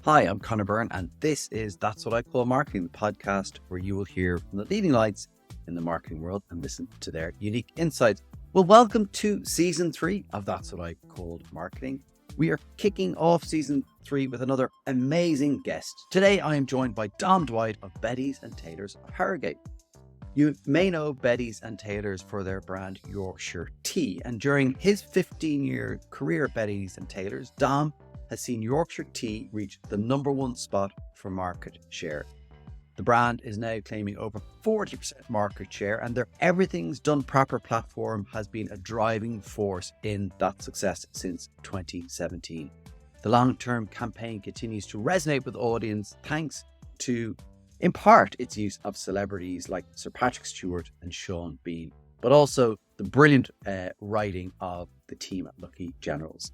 Hi, I'm Conor Byrne, and this is That's What I Call Marketing, the podcast where you will hear from the leading lights in the marketing world and listen to their unique insights. Well, welcome to Season 3 of That's What I Call Marketing. We are kicking off Season 3 with another amazing guest. Today, I am joined by Dom Dwight of Betty's and Taylor's of Harrogate. You may know Betty's and Taylor's for their brand Yorkshire Tea, and during his 15-year career at Betty's and Taylor's, Dom has seen Yorkshire Tea reach the #1 spot for market share. The brand is now claiming over 40% market share, and their Everything's Done Proper platform has been a driving force in that success since 2017. The long-term campaign continues to resonate with the audience thanks to, in part, its use of celebrities like Sir Patrick Stewart and Sean Bean, but also the brilliant writing of the team at Lucky Generals.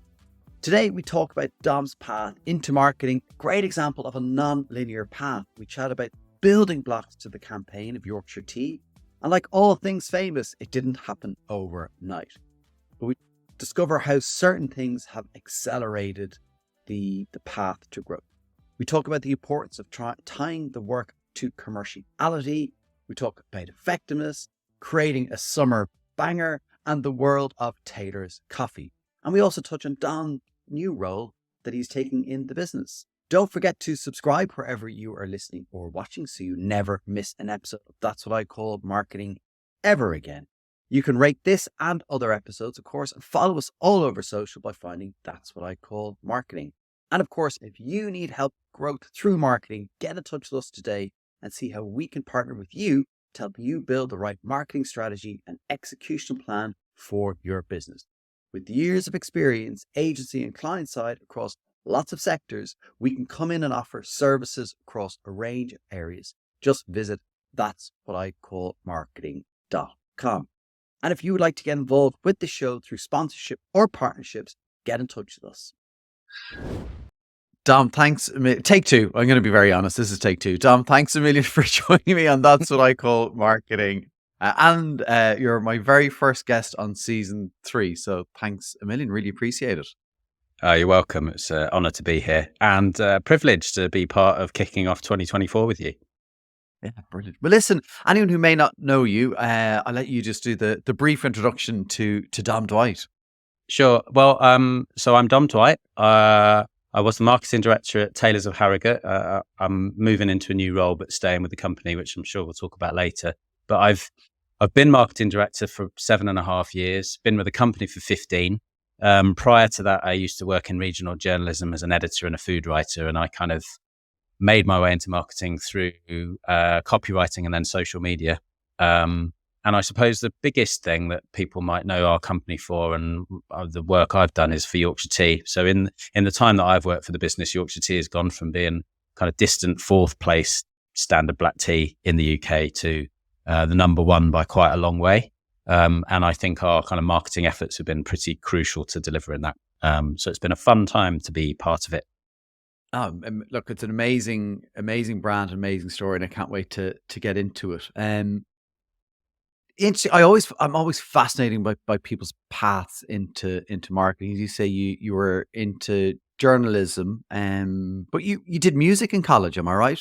Today, we talk about Dom's path into marketing, great example of a non-linear path. We chat about building blocks to the campaign of Yorkshire Tea. And like all things famous, it didn't happen overnight. But we discover how certain things have accelerated the path to growth. We talk about the importance of tying the work to commerciality. We talk about effectiveness, creating a summer banger, and the world of Taylor's coffee. And we also touch on Dom's new role that he's taking in the business. Don't forget to subscribe wherever you are listening or watching so you never miss an episode of That's What I Call Marketing ever again. You can rate this and other episodes, of course, and follow us all over social by finding That's What I Call Marketing. And of course, if you need help growth through marketing, get in touch with us today and see how we can partner with you to help you build the right marketing strategy and execution plan for your business. With years of experience, agency and client side across lots of sectors, we can come in and offer services across a range of areas. Just visit that'swhatIcallmarketing.com. And if you would like to get involved with the show through sponsorship or partnerships, get in touch with us. Dom, thanks. Take two. I'm going to be very honest. This is take two. Dom, thanks a million for joining me on That's What I Call Marketing. And you're my very first guest on Season 3. So thanks a million. Really appreciate it. You're welcome. It's an honour to be here and privileged to be part of kicking off 2024 with you. Yeah, brilliant. Well, listen, anyone who may not know you, I'll let you just do the brief introduction to Dom Dwight. Sure. Well, so I'm Dom Dwight. I was the marketing director at Taylor's of Harrogate. I'm moving into a new role, but staying with the company, which I'm sure we'll talk about later. But I've been marketing director for 7.5 years, been with the company for 15. Prior to that, I used to work in regional journalism as an editor and a food writer, and I kind of made my way into marketing through copywriting and then social media. And I suppose the biggest thing that people might know our company for and the work I've done is for Yorkshire Tea. So in the time that I've worked for the business, Yorkshire Tea has gone from being kind of distant 4th place standard black tea in the UK to the #1 by quite a long way. And I think our kind of marketing efforts have been pretty crucial to delivering that. So it's been a fun time to be part of it. Look, it's an amazing brand, amazing story, and I can't wait to get into it. I'm always fascinated by people's paths into marketing. As you say, you were into journalism, but you did music in college, am I right?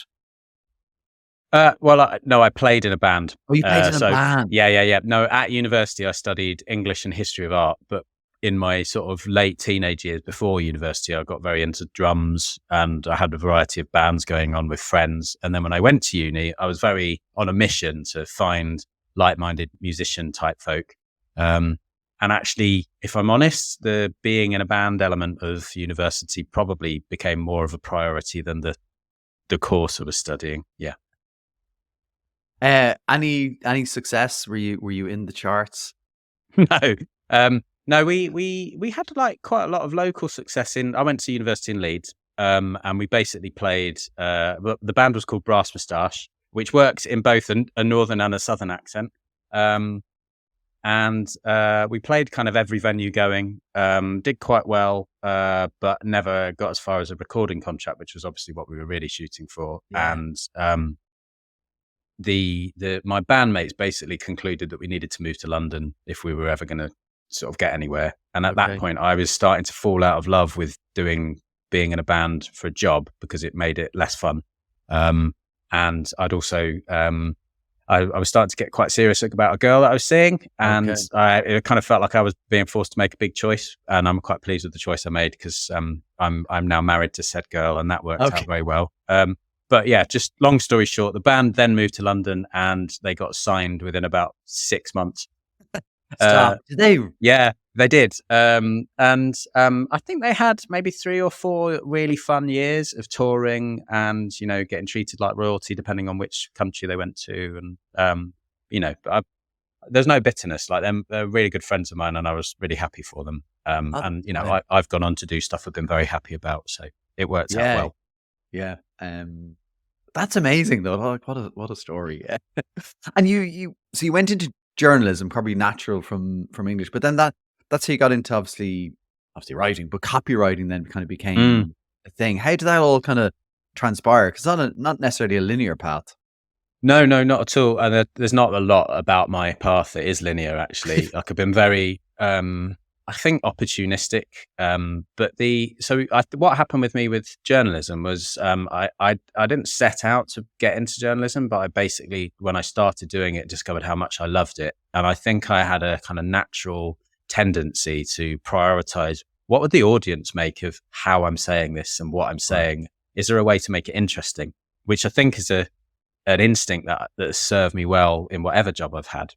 No, I played in a band. Oh, you played in a band? Yeah. No, at university, I studied English and history of art, but in my sort of late teenage years before university, I got very into drums and I had a variety of bands going on with friends. And then when I went to uni, I was very on a mission to find like-minded musician type folk. And actually, if I'm honest, the being in a band element of university probably became more of a priority than the course I was studying. Yeah. Any success? Were you in the charts? No. No, we had like quite a lot of local success I went to university in Leeds, and we basically played, the band was called Brass Moustache, which works in both a northern and a southern accent. And we played kind of every venue going, did quite well, but never got as far as a recording contract, which was obviously what we were really shooting for. Yeah. And my bandmates basically concluded that we needed to move to London if we were ever going to sort of get anywhere. And at that point, I was starting to fall out of love with doing being in a band for a job because it made it less fun. And I'd also, I was starting to get quite serious about a girl that I was seeing, and it kind of felt like I was being forced to make a big choice. And I'm quite pleased with the choice I made because I'm now married to said girl, and that worked out very well. But yeah, just long story short, the band then moved to London, and they got signed within about 6 months. Stop. Did they? Yeah, they did. And I think they had maybe 3 or 4 really fun years of touring and, getting treated like royalty depending on which country they went to. And, there's no bitterness. Like they're really good friends of mine, and I was really happy for them. I've gone on to do stuff I've been very happy about. So it worked out well. Yeah. That's amazing though. Like, what a story. And you went into journalism, probably natural from English, but then that's how you got into obviously writing, but copywriting then kind of became a thing. How did that all kind of transpire? Because not necessarily a linear path. No, not at all. And there's not a lot about my path that is linear, actually. Like I've been very, I think, opportunistic. What happened with me with journalism was I didn't set out to get into journalism, but I basically, when I started doing it, discovered how much I loved it. And I think I had a kind of natural tendency to prioritize what would the audience make of how I'm saying this and what I'm saying. Is there a way to make it interesting? Which I think is an instinct that has served me well in whatever job I've had.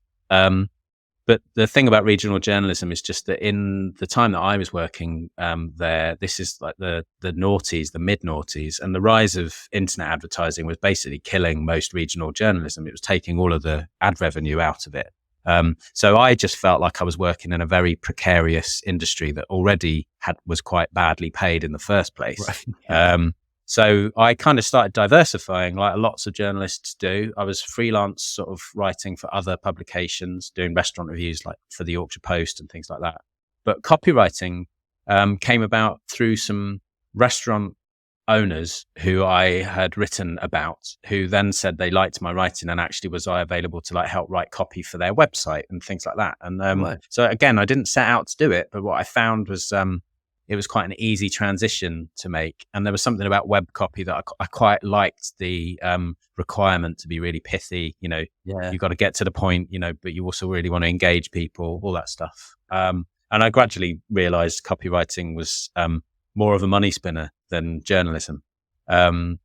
But the thing about regional journalism is just that in the time that I was working there, this is like the noughties, the mid noughties, and the rise of internet advertising was basically killing most regional journalism. It was taking all of the ad revenue out of it. So I just felt like I was working in a very precarious industry that already was quite badly paid in the first place. Right. So I kind of started diversifying like lots of journalists do. I was freelance sort of writing for other publications, doing restaurant reviews like for the Yorkshire Post and things like that. But copywriting came about through some restaurant owners who I had written about, who then said they liked my writing and actually was I available to like help write copy for their website and things like that. And so again, I didn't set out to do it, but what I found was it was quite an easy transition to make. And there was something about web copy that I quite liked the requirement to be really pithy. You've got to get to the point, but you also really want to engage people, all that stuff. And I gradually realized copywriting was more of a money spinner than journalism. And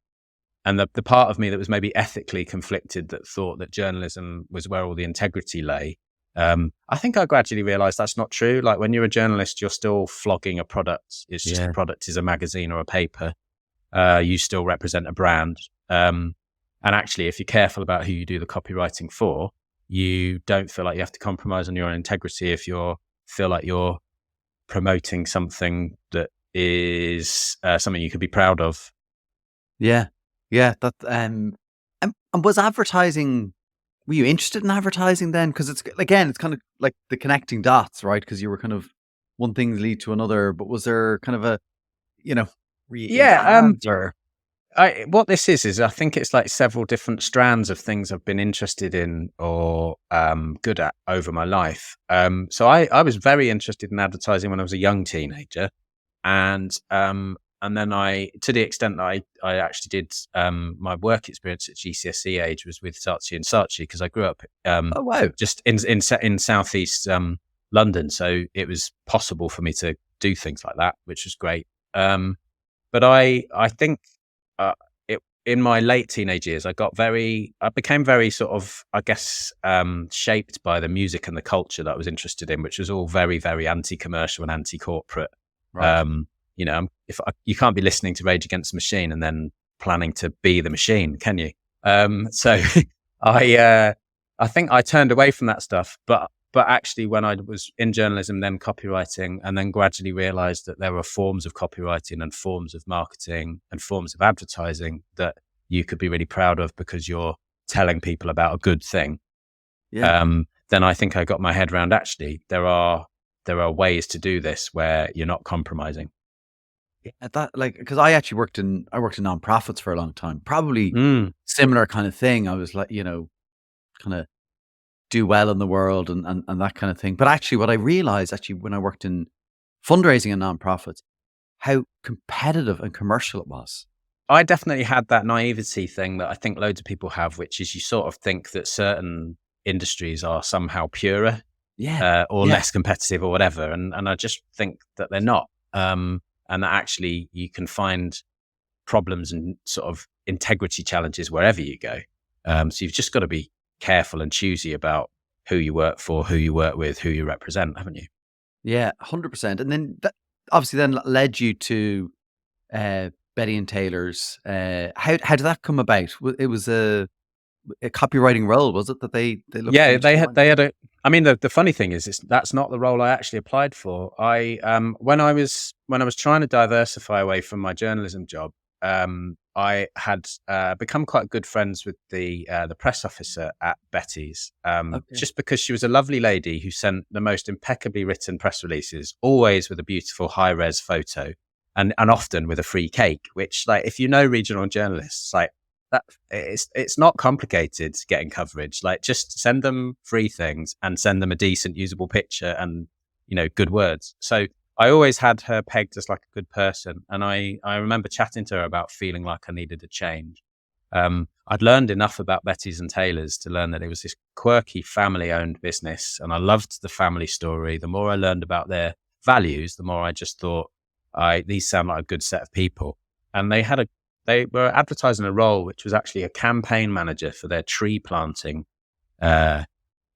the part of me that was maybe ethically conflicted that thought that journalism was where all the integrity lay, I think I gradually realized that's not true. Like when you're a journalist, you're still flogging a product. It's just a product is a magazine or a paper. You still represent a brand. And actually, if you're careful about who you do the copywriting for, you don't feel like you have to compromise on your own integrity if you feel like you're promoting something that is something you could be proud of. Yeah. That and was advertising? Were you interested in advertising then? Because it's kind of like the connecting dots, right? Because you were kind of one thing lead to another. But was there kind of a, what this is I think it's like several different strands of things I've been interested in or good at over my life. So I was very interested in advertising when I was a young teenager, and then to the extent that I actually did my work experience at GCSE age was with Saatchi & Saatchi, because I grew up just in southeast London, so it was possible for me to do things like that, which was great. But I think in my late teenage years, I became very sort of, I guess, shaped by the music and the culture that I was interested in, which was all very, very anti-commercial and anti-corporate. Right. You can't be listening to Rage Against the Machine and then planning to be the machine, can you? So I think I turned away from that stuff, but actually when I was in journalism, then copywriting, and then gradually realized that there were forms of copywriting and forms of marketing and forms of advertising that you could be really proud of because you're telling people about a good thing. Yeah. Then I think I got my head around, actually, there are ways to do this where you're not compromising. At that, because I actually worked in nonprofits for a long time, probably similar kind of thing. I was like, kind of do well in the world and that kind of thing. But actually, what I realized when I worked in fundraising and nonprofits, how competitive and commercial it was. I definitely had that naivety thing that I think loads of people have, which is you sort of think that certain industries are somehow purer Yeah. or Yeah. less competitive or whatever. And I just think that they're not. And that actually you can find problems and sort of integrity challenges wherever you go. So you've just got to be careful and choosy about who you work for, who you work with, who you represent, haven't you? Yeah, 100%. And then that obviously then led you to Betty and Taylor's. How did that come about? It was a copywriting role, was it, that they looked for Yeah, you to join? they had a. I mean, the funny thing is, that's not the role I actually applied for. When I was trying to diversify away from my journalism job, I had become quite good friends with the press officer at Betty's, Okay. just because she was a lovely lady who sent the most impeccably written press releases, always with a beautiful high res photo, and often with a free cake. Which, like, if you know regional journalists, like that, it's not complicated getting coverage. Like, just send them free things and send them a decent usable picture and, you know, good words. So I always had her pegged as like a good person, and I remember chatting to her about feeling like I needed a change. I'd learned enough about Betty's and Taylor's to learn that it was this quirky family-owned business, and I loved the family story. The more I learned about their values, the more I just thought, these sound like a good set of people. And they were advertising a role which was actually a campaign manager for their tree planting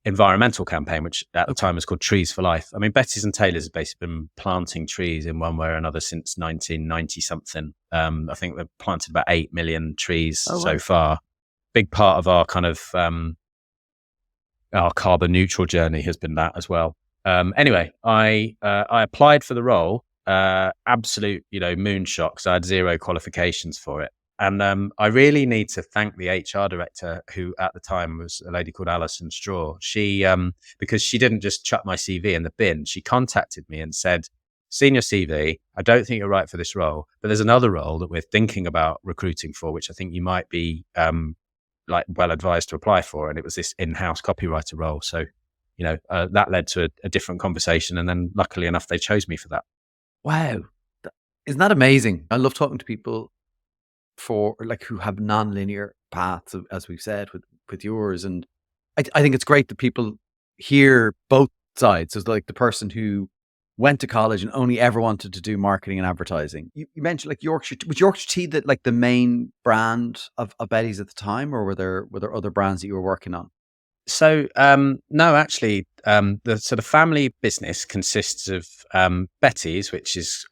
environmental campaign, which at the Okay. time was called Trees for Life. I mean, Betty's and Taylor's have basically been planting trees in one way or another since 1990 something. I think they've planted about 8 million trees Oh, so wow. far. Big part of our kind of our carbon neutral journey has been that as well. Anyway, I applied for the role. Absolute, moonshot, because I had zero qualifications for it. And I really need to thank the HR director, who at the time was a lady called Alison Straw. She, because she didn't just chuck my CV in the bin, she contacted me and said, "Seen your CV. I don't think you're right for this role, but there's another role that we're thinking about recruiting for, which I think you might be well advised to apply for." And it was this in-house copywriter role. So, that led to a different conversation. And then luckily enough, they chose me for that. Wow. Isn't that amazing? I love talking to people for like who have non-linear paths, as we've said with yours. And I think it's great that people hear both sides. So like the person who went to college and only ever wanted to do marketing and advertising. You mentioned like was Yorkshire Tea that like the main brand of Betty's at the time, or were there other brands that you were working on? So, no, actually, the sort of family business consists of Betty's, which is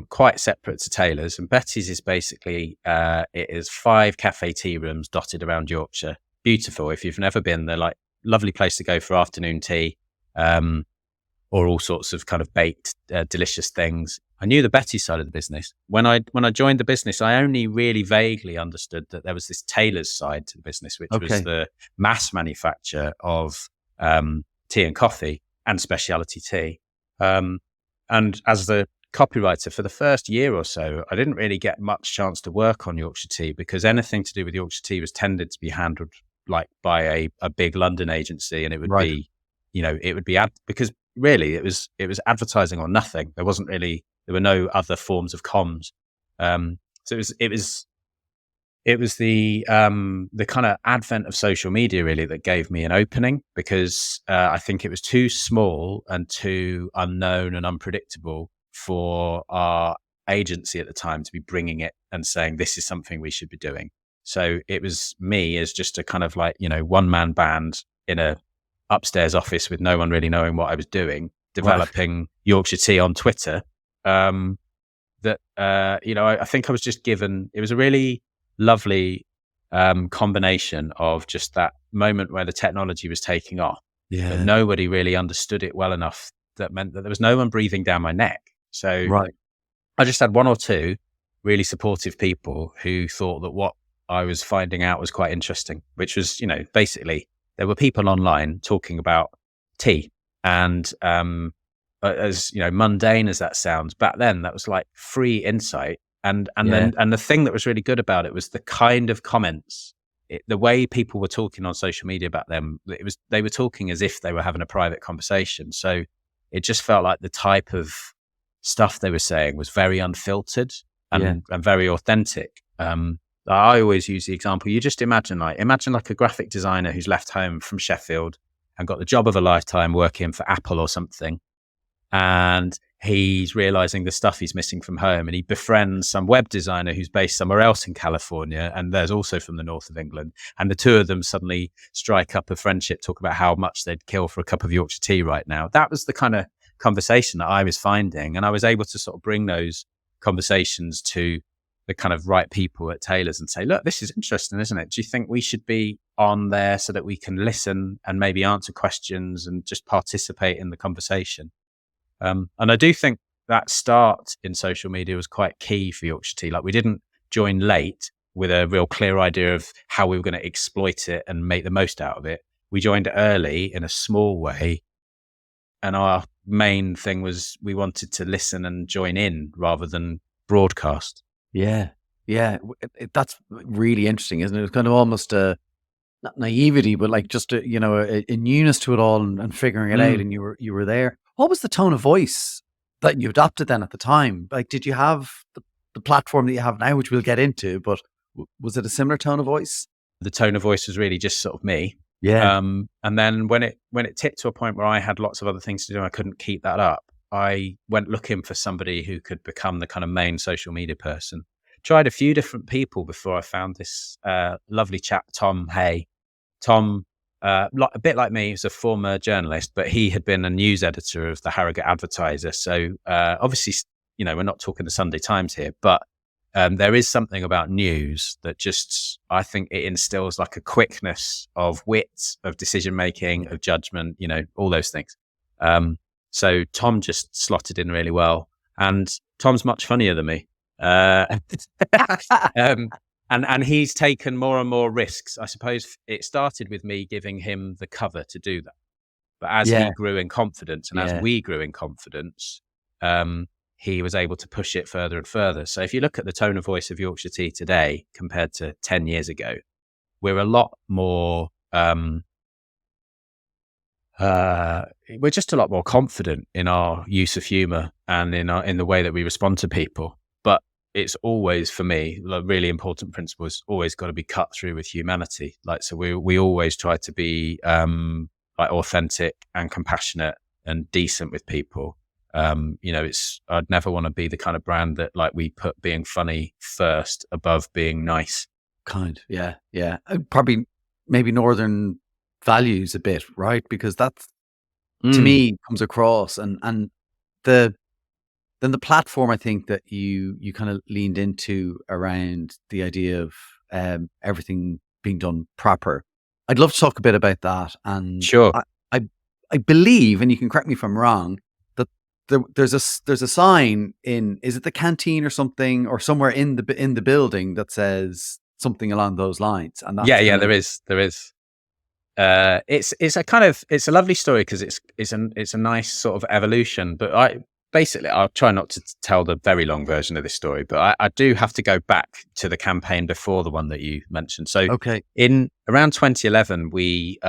quite separate to Taylor's. And Betty's is basically, it is 5 cafe tea rooms dotted around Yorkshire. Beautiful. If you've never been, they're like lovely place to go for afternoon tea. Or all sorts of kind of baked, delicious things. I knew the Betty side of the business. When I joined the business, I only really vaguely understood that there was this Taylor's side to the business, which was Okay. the mass manufacture of tea and coffee and specialty tea. And as the copywriter for the first year or so, I didn't really get much chance to work on Yorkshire Tea, because anything to do with Yorkshire Tea was tended to be handled like by a big London agency, and it would Right. be, because really it was advertising or nothing. There were no other forms of comms. So it was the kind of advent of social media really that gave me an opening, because I think it was too small and too unknown and unpredictable for our agency at the time to be bringing it and saying this is something we should be doing. So it was me as just a kind of like, one man band in a upstairs office with no one really knowing what I was doing, Wow. developing Yorkshire Tea on Twitter. I think I was just given, it was a really lovely combination of just that moment where the technology was taking off, but Yeah. nobody really understood it well enough. That meant that there was no one breathing down my neck. So Right. I just had one or two really supportive people who thought that what I was finding out was quite interesting, which was, basically there were people online talking about tea. And as mundane as that sounds, back then that was like free insight. And Yeah. the thing that was really good about it was the kind of comments, the way people were talking on social media about them. They were talking as if they were having a private conversation. So it just felt like the type of stuff they were saying was very unfiltered and very authentic. I always use the example, you just imagine like a graphic designer who's left home from Sheffield and got the job of a lifetime working for Apple or something. And he's realizing the stuff he's missing from home, and he befriends some web designer who's based somewhere else in California, and there's also from the north of England. And the two of them suddenly strike up a friendship, talk about how much they'd kill for a cup of Yorkshire tea right now. That was the kind of conversation that I was finding. And I was able to sort of bring those conversations to the kind of right people at Taylor's and say, look, this is interesting, isn't it? Do you think we should be on there so that we can listen and maybe answer questions and just participate in the conversation? And I do think that start in social media was quite key for Yorkshire Tea. Like, we didn't join late with a real clear idea of how we were going to exploit it and make the most out of it. We joined early in a small way. And our main thing was we wanted to listen and join in rather than broadcast. Yeah. That's really interesting, isn't it? It's kind of almost not naivety, but like just a newness to it all and figuring it out. And you were there. What was the tone of voice that you adopted then at the time? Like, did you have the platform that you have now, which we'll get into, but was it a similar tone of voice? The tone of voice was really just sort of me. Yeah. And then when it tipped to a point where I had lots of other things to do, I couldn't keep that up. I went looking for somebody who could become the kind of main social media person. Tried a few different people before I found this lovely chap, Tom Hay. Tom, a bit like me, was a former journalist, but he had been a news editor of the Harrogate Advertiser. So obviously, we're not talking the Sunday Times here, but there is something about news that just, I think it instills like a quickness of wit, of decision-making, of judgment, all those things. So Tom just slotted in really well, and Tom's much funnier than me. And he's taken more and more risks. I suppose it started with me giving him the cover to do that. But as he grew in confidence and as we grew in confidence, he was able to push it further and further. So if you look at the tone of voice of Yorkshire Tea today compared to 10 years ago, we're a lot more, we're just a lot more confident in our use of humor and in the way that we respond to people. But it's always, for me, a really important principle is always got to be cut through with humanity. Like, so we always try to be like authentic and compassionate and decent with people. I'd never want to be the kind of brand that like we put being funny first above being nice. Yeah. Probably maybe Northern values a bit, right? Because that's to me comes across, and then the platform, I think, that you kind of leaned into around the idea of everything being done proper. I'd love to talk a bit about that. And sure, I believe, and you can correct me if I'm wrong, that there's a sign in, is it the canteen or something, or somewhere in the building that says something along those lines? And that's there is. It's a lovely story because it's a nice sort of evolution. But I'll try not to tell the very long version of this story, but I do have to go back to the campaign before the one that you mentioned. So in around 2011, we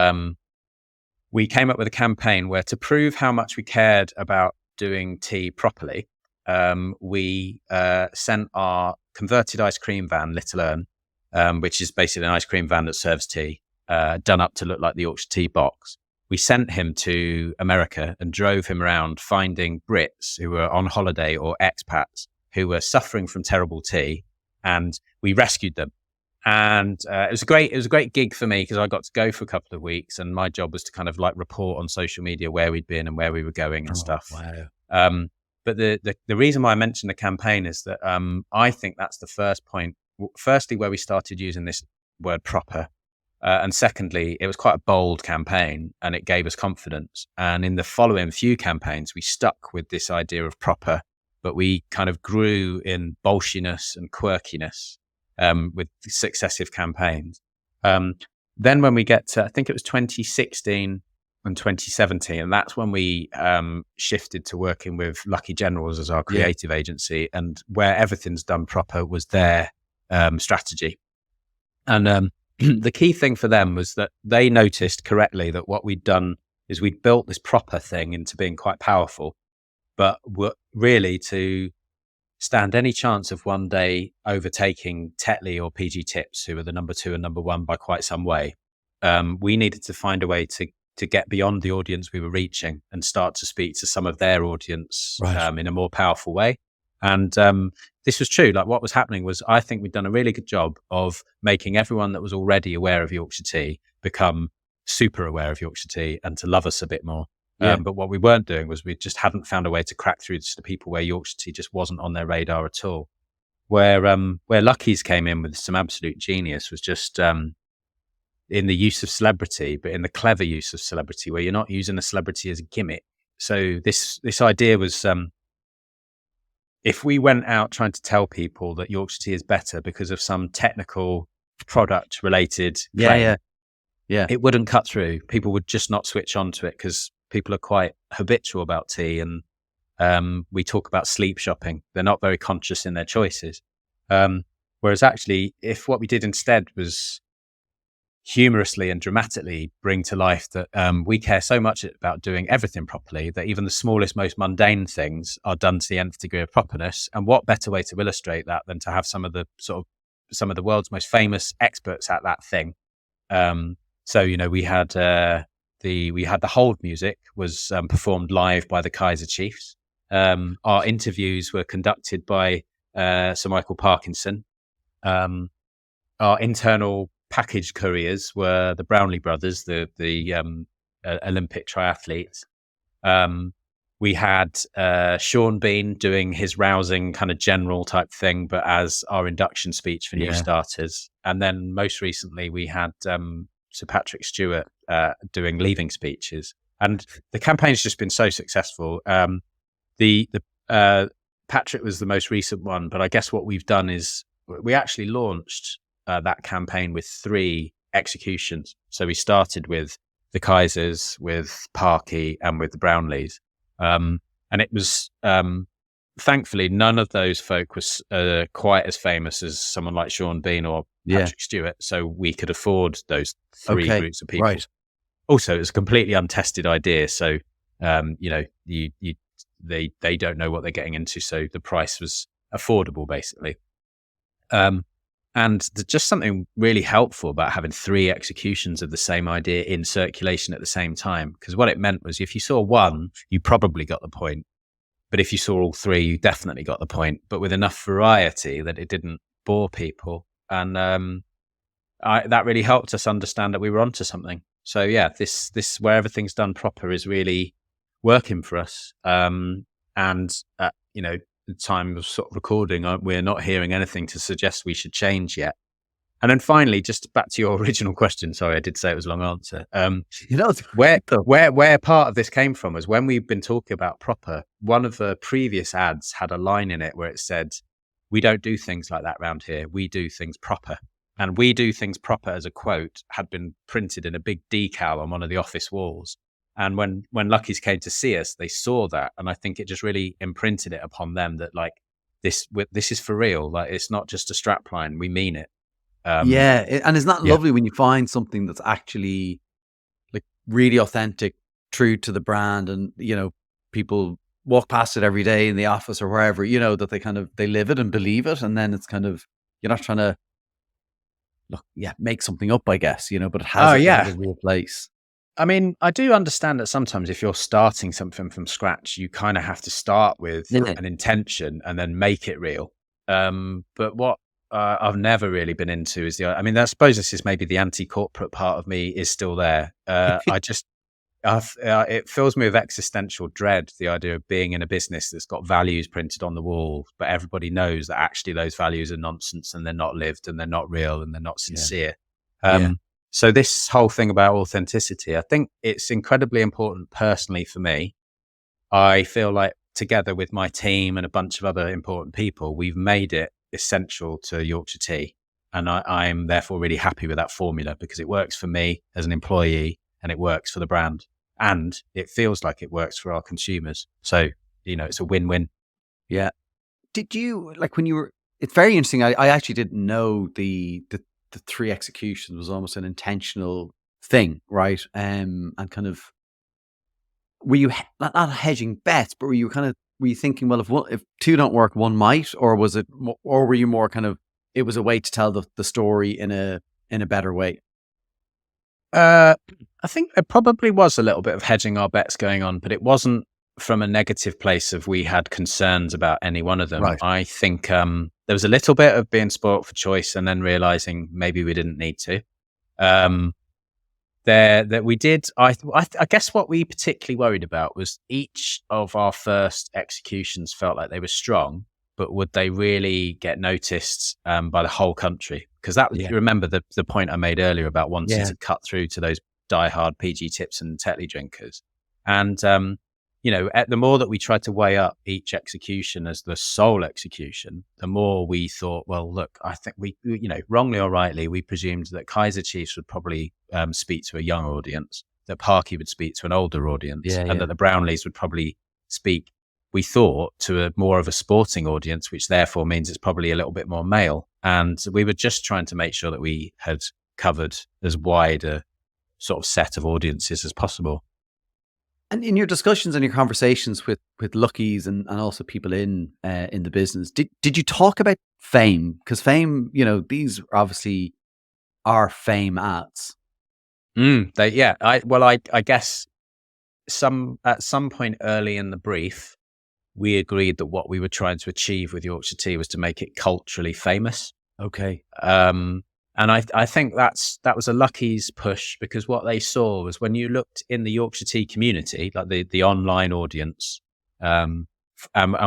came up with a campaign where, to prove how much we cared about doing tea properly, we sent our converted ice cream van, Little Urn, which is basically an ice cream van that serves tea, done up to look like the Yorkshire Tea box. We sent him to America and drove him around finding Brits who were on holiday or expats who were suffering from terrible tea, and we rescued them. And it was a great gig for me because I got to go for a couple of weeks, and my job was to kind of like report on social media where we'd been and where we were going and stuff. Wow. But the reason why I mentioned the campaign is that I think that's the first point. Firstly, where we started using this word proper. And secondly, it was quite a bold campaign and it gave us confidence. And in the following few campaigns, we stuck with this idea of proper, but we kind of grew in bolshiness and quirkiness with successive campaigns. Then when we get to, I think it was 2016 and 2017, and that's when we shifted to working with Lucky Generals as our creative agency, and where everything's done proper was their strategy. And the key thing for them was that they noticed correctly that what we'd done is we'd built this proper thing into being quite powerful. but really to stand any chance of one day overtaking Tetley or PG Tips, who were the number 2 and number 1 by quite some way, we needed to find a way to get beyond the audience we were reaching and start to speak to some of their audience in a more powerful way. And this was true. Like, what was happening was, I think we'd done a really good job of making everyone that was already aware of Yorkshire Tea become super aware of Yorkshire Tea and to love us a bit more. But what we weren't doing was, we just hadn't found a way to crack through to the people where Yorkshire Tea just wasn't on their radar at all. Where Lucky's came in with some absolute genius was just in the use of celebrity, but in the clever use of celebrity, where you're not using a celebrity as a gimmick. So this idea was, if we went out trying to tell people that Yorkshire Tea is better because of some technical product related claim, it wouldn't cut through. People would just not switch on to it, because people are quite habitual about tea, and we talk about sleep shopping. They're not very conscious in their choices. Whereas actually, if what we did instead was humorously and dramatically bring to life that we care so much about doing everything properly that even the smallest, most mundane things are done to the nth degree of properness. And what better way to illustrate that than to have some of the world's most famous experts at that thing. So, we had the hold music was performed live by the Kaiser Chiefs. Our interviews were conducted by Sir Michael Parkinson. Our internal package couriers were the Brownlee brothers, the Olympic triathletes. We had Sean Bean doing his rousing kind of general type thing, but as our induction speech for new starters. And then most recently, we had Sir Patrick Stewart doing leaving speeches. And the campaign's just been so successful. The Patrick was the most recent one, but I guess what we've done is we actually launched that campaign with 3 executions. So we started with the Kaisers, with Parky, and with the Brownlees. And it was, thankfully, none of those folk was quite as famous as someone like Sean Bean or Patrick Stewart. So we could afford those 3 groups of people. Right. Also, it was a completely untested idea. So, they don't know what they're getting into. So the price was affordable, basically. And there's just something really helpful about having 3 executions of the same idea in circulation at the same time. Because what it meant was, if you saw one, you probably got the point. But if you saw all 3, you definitely got the point. But with enough variety that it didn't bore people. And that really helped us understand that we were onto something. So yeah, this where everything's done proper is really working for us. And the time of sort of recording, we're not hearing anything to suggest we should change yet. And then finally, just back to your original question. Sorry, I did say it was a long answer. Where part of this came from was, when we've been talking about proper, one of the previous ads had a line in it where it said, "We don't do things like that around here. We do things proper." And "we do things proper" as a quote had been printed in a big decal on one of the office walls. And when Lucky's came to see us, they saw that. And I think it just really imprinted it upon them that, like, this is for real. Like, it's not just a strapline. We mean it. And isn't that lovely when you find something that's actually like really authentic, true to the brand, and people walk past it every day in the office or wherever, that they live it and believe it, and then it's kind of, you're not trying to make something up, I guess, but it has a real place. I mean, I do understand that sometimes if you're starting something from scratch, you kind of have to start with an intention and then make it real. But what I've never really been into is I suppose this is maybe the anti-corporate part of me is still there. It fills me with existential dread, the idea of being in a business that's got values printed on the wall, but everybody knows that actually those values are nonsense, and they're not lived, and they're not real, and they're not sincere. So this whole thing about authenticity, I think it's incredibly important personally for me. I feel like, together with my team and a bunch of other important people, we've made it essential to Yorkshire Tea. And I'm therefore really happy with that formula, because it works for me as an employee, and it works for the brand, and it feels like it works for our consumers. So, it's a win-win. Yeah. Did you, when you were, it's very interesting. I actually didn't know the 3 executions was almost an intentional thing, right? And kind of, were you not hedging bets, but were you kind of were you thinking, well, if two don't work, one might, or were you more kind of, it was a way to tell the story in a better way? I think there probably was a little bit of hedging our bets going on, but it wasn't from a negative place of we had concerns about any one of them. Right. I think there was a little bit of being spoilt for choice and then realizing maybe we didn't need to. That we did. I guess what we particularly worried about was each of our first executions felt like they were strong, but would they really get noticed by the whole country? Because that was, you remember the point I made earlier about wanting to cut through to those diehard PG tips and Tetley drinkers. And the more that we tried to weigh up each execution as the sole execution, the more we thought, well, look, I think we wrongly or rightly, we presumed that Kaiser Chiefs would probably speak to a young audience, that Parky would speak to an older audience, and that the Brownlees would probably speak, we thought, to a more of a sporting audience, which therefore means it's probably a little bit more male. And we were just trying to make sure that we had covered as wide a sort of set of audiences as possible. And in your discussions and your conversations with Luckies and also people in the business, did you talk about fame? Because fame, these obviously are fame ads. I guess at some point early in the brief, we agreed that what we were trying to achieve with Yorkshire Tea was to make it culturally famous. Okay. And I think that was a Lucky's push, because what they saw was when you looked in the Yorkshire Tea community, like the online audience, and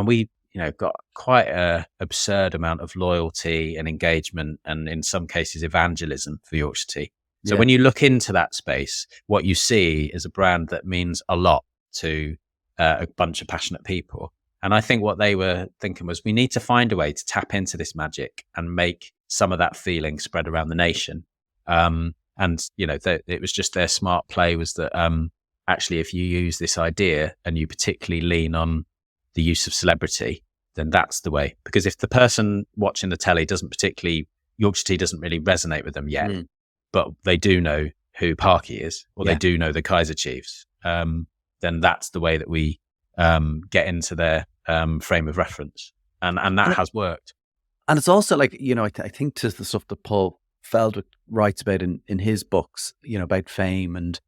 we got quite a absurd amount of loyalty and engagement, and in some cases evangelism for Yorkshire Tea. So when you look into that space, what you see is a brand that means a lot to a bunch of passionate people. And I think what they were thinking was, we need to find a way to tap into this magic and make some of that feeling spread around the nation. It was just their smart play was that actually, if you use this idea and you particularly lean on the use of celebrity, then that's the way. Because if the person watching the telly Yorkshire Tea doesn't really resonate with them yet, but they do know who Parky is, or they do know the Kaiser Chiefs, then that's the way that we get into their frame of reference. And that has worked. And it's also like, I think to the stuff that Paul Feldwick writes about in his books, about fame, and,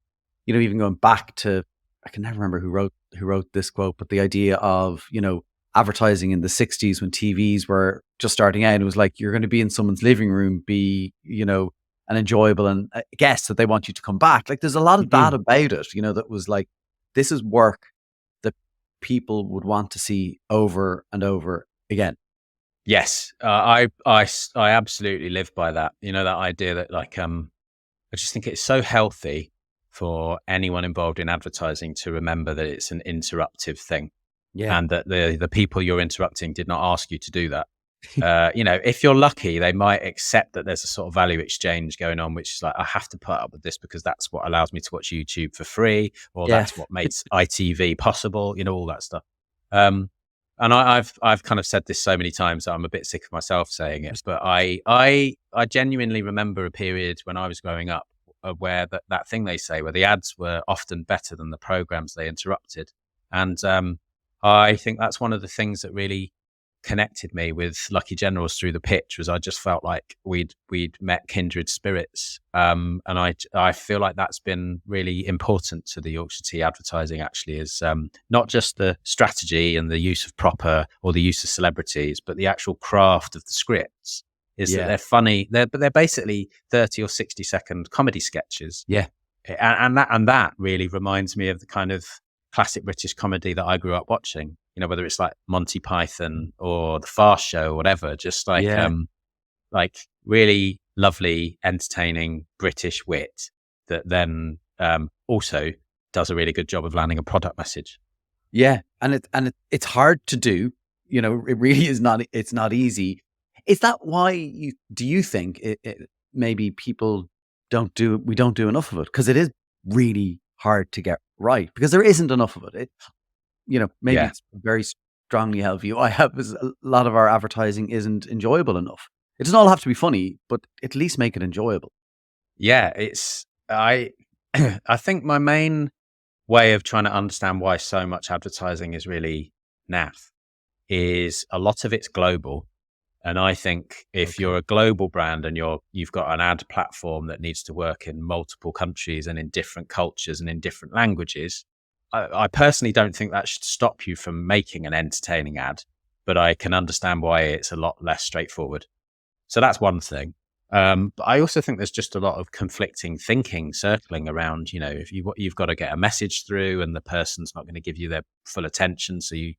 even going back to, I can never remember who wrote this quote, but the idea of, advertising in the 60s when TVs were just starting out, it was like, you're going to be in someone's living room, be, an enjoyable and a guest that they want you to come back. Like, there's a lot of that about it, that was like, this is work that people would want to see over and over again. Yes, I absolutely live by that. That idea that I just think it's so healthy for anyone involved in advertising to remember that it's an interruptive thing, and that the people you're interrupting did not ask you to do that. If you're lucky, they might accept that there's a sort of value exchange going on, which is like, I have to put up with this because that's what allows me to watch YouTube for free, or that's what makes ITV possible. All that stuff. And I've kind of said this so many times that I'm a bit sick of myself saying it, but I genuinely remember a period when I was growing up where that thing they say, where the ads were often better than the programs they interrupted. And I think that's one of the things that really connected me with Lucky Generals through the pitch, was I just felt like we'd met kindred spirits. And I feel like that's been really important to the Yorkshire Tea advertising, actually, is not just the strategy and the use of proper or the use of celebrities, but the actual craft of the scripts. That they're funny, but they're basically 30 or 60-second comedy sketches. And that really reminds me of the kind of classic British comedy that I grew up watching, whether it's like Monty Python or The Fast Show or whatever, just like really lovely, entertaining British wit that then also does a really good job of landing a product message. Yeah. And it's hard to do, it really is not, it's not easy. Is that why do you think maybe people we don't do enough of it? Because it is really hard to get right, because there isn't enough of it. Maybe it's a very strongly held view I have, is a lot of our advertising isn't enjoyable enough. It doesn't all have to be funny, but at least make it enjoyable. Yeah, I think my main way of trying to understand why so much advertising is really naff is a lot of it's global. And I think if you're a global brand and you've got an ad platform that needs to work in multiple countries and in different cultures and in different languages, I personally don't think that should stop you from making an entertaining ad, but I can understand why it's a lot less straightforward. So that's one thing. But I also think there's just a lot of conflicting thinking circling around, if you've got to get a message through and the person's not going to give you their full attention. So you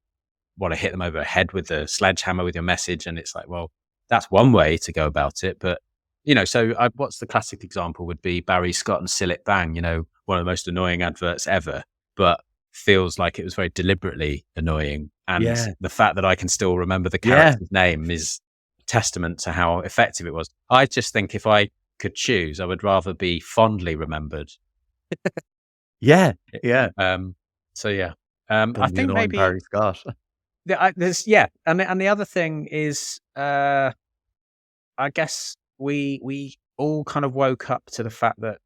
want to hit them over the head with a sledgehammer with your message. And it's like, well, that's one way to go about it. But, what's the classic example would be Barry Scott and Sill It Bang, one of the most annoying adverts ever, but feels like it was very deliberately annoying. And the fact that I can still remember the character's name is testament to how effective it was. I just think if I could choose, I would rather be fondly remembered. Yeah. So yeah. I think maybe Barry Scott. And the other thing is, I guess we all kind of woke up to the fact that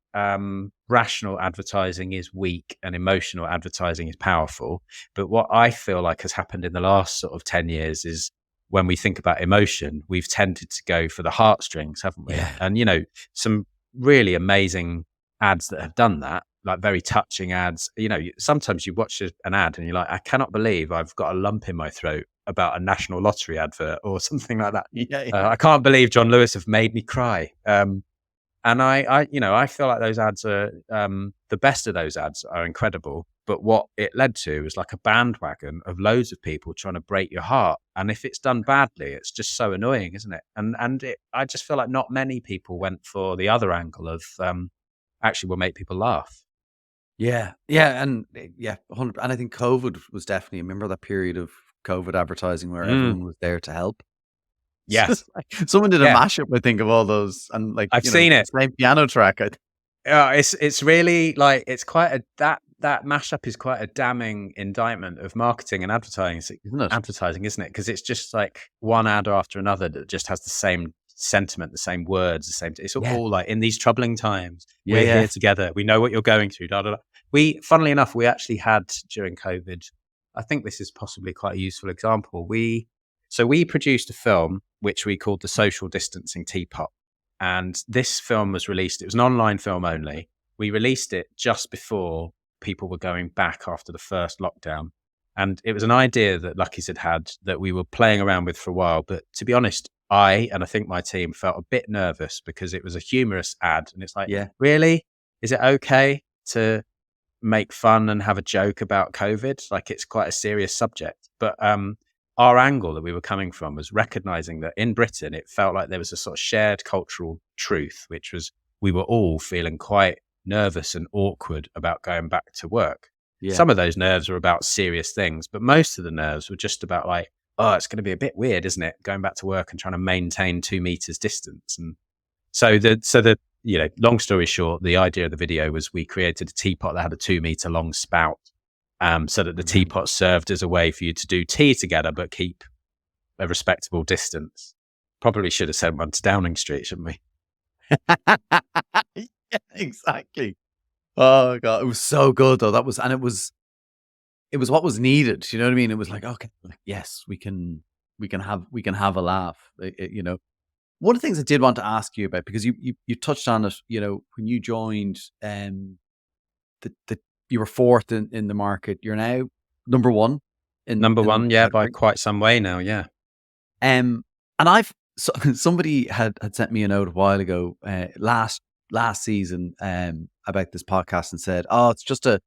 rational advertising is weak and emotional advertising is powerful. But what I feel like has happened in the last sort of 10 years is when we think about emotion, we've tended to go for the heartstrings, haven't we? Yeah. And, some really amazing ads that have done that, like very touching ads. Sometimes you watch an ad and you're like, I cannot believe I've got a lump in my throat about a national lottery advert or something like that. I can't believe John Lewis have made me cry. And I feel like those ads are, the best of those ads are incredible. But what it led to was like a bandwagon of loads of people trying to break your heart. And if it's done badly, it's just so annoying, isn't it? I just feel like not many people went for the other angle of actually will make people laugh. Yeah. And 100%. And I think COVID was definitely, I remember that period of COVID advertising where everyone was there to help. Yes. Someone did a mashup, I think, of all those, and like I've seen it. Same piano track. It's really like it's quite that mashup is quite a damning indictment of marketing and advertising, isn't it? Advertising, isn't it? Because it's just like one ad after another that just has the same sentiment, the same words, the same. It's all like, in these troubling times, we're here together. We know what you're going through. Da, da, da. Funnily enough, we actually had during COVID. I think this is possibly quite a useful example. We produced a film which we called The Social Distancing Teapot. And this film was released, it was an online film only. We released it just before people were going back after the first lockdown. And it was an idea that Lucky's had that we were playing around with for a while. But to be honest, I think my team felt a bit nervous because it was a humorous ad. And it's like, really? Is it okay to make fun and have a joke about COVID? Like, it's quite a serious subject. But our angle that we were coming from was recognizing that in Britain, it felt like there was a sort of shared cultural truth, which was we were all feeling quite nervous and awkward about going back to work. Yeah. Some of those nerves were about serious things, but most of the nerves were just about like, oh, it's going to be a bit weird, isn't it? Going back to work and trying to maintain 2 meters distance. And so long story short, the idea of the video was we created a teapot that had a 2 meter long spout. So that the teapot served as a way for you to do tea together, but keep a respectable distance. Probably should have sent one to Downing Street, shouldn't we? Yeah, exactly. Oh God, it was so good though. It was what was needed. You know what I mean? It was like, okay, yes, we can have a laugh. One of the things I did want to ask you about, because you touched on it, when you joined, you were fourth in the market. You're now number one. Number one, by quite some way now, yeah. And somebody had sent me a note a while ago, last season, about this podcast and said, "Oh, it's just a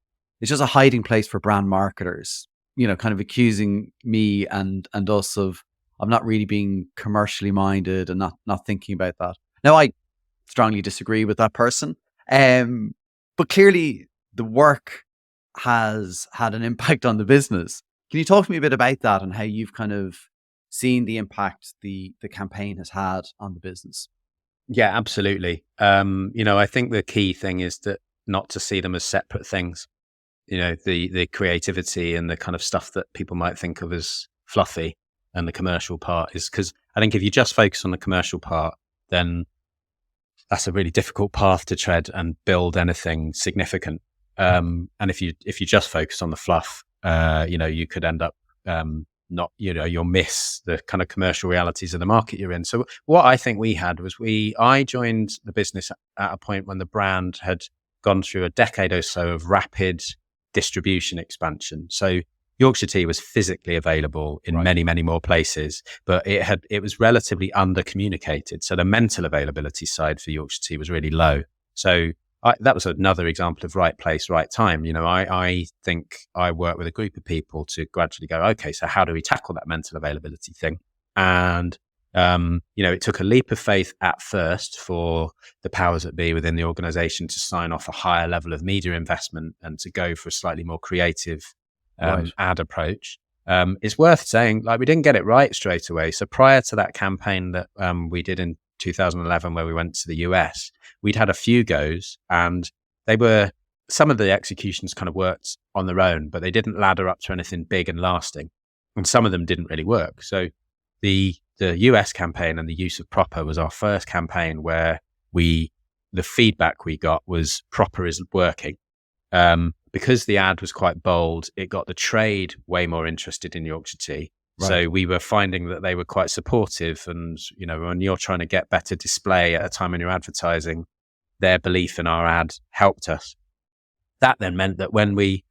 hiding place for brand marketers." Kind of accusing me and us of not really being commercially minded and not thinking about that. Now, I strongly disagree with that person, but clearly the work has had an impact on the business. Can you talk to me a bit about that and how you've kind of seen the impact the campaign has had on the business? Yeah, absolutely. I think the key thing is that not to see them as separate things. The creativity and the kind of stuff that people might think of as fluffy and the commercial part is, because I think if you just focus on the commercial part, then that's a really difficult path to tread and build anything significant. And if you just focus on the fluff, you could end up not, you'll miss the kind of commercial realities of the market you're in. So what I think we had was I joined the business at a point when the brand had gone through a decade or so of rapid distribution expansion. So Yorkshire Tea was physically available in many, many more places, but it was relatively under communicated. So the mental availability side for Yorkshire Tea was really low. So that was another example of right place, right time. I think I worked with a group of people to gradually go, okay, so how do we tackle that mental availability thing? And, it took a leap of faith at first for the powers that be within the organization to sign off a higher level of media investment and to go for a slightly more creative ad approach. It's worth saying, we didn't get it right straight away. So prior to that campaign that we did in 2011, where we went to the US, we'd had a few goes, and some of the executions kind of worked on their own, but they didn't ladder up to anything big and lasting. And some of them didn't really work. So the US campaign and the use of Proper was our first campaign where the feedback we got was Proper is working. Because the ad was quite bold, it got the trade way more interested in Yorkshire Tea. Right. So we were finding that they were quite supportive, and when you're trying to get better display at a time when you're advertising, their belief in our ad helped us. That then meant that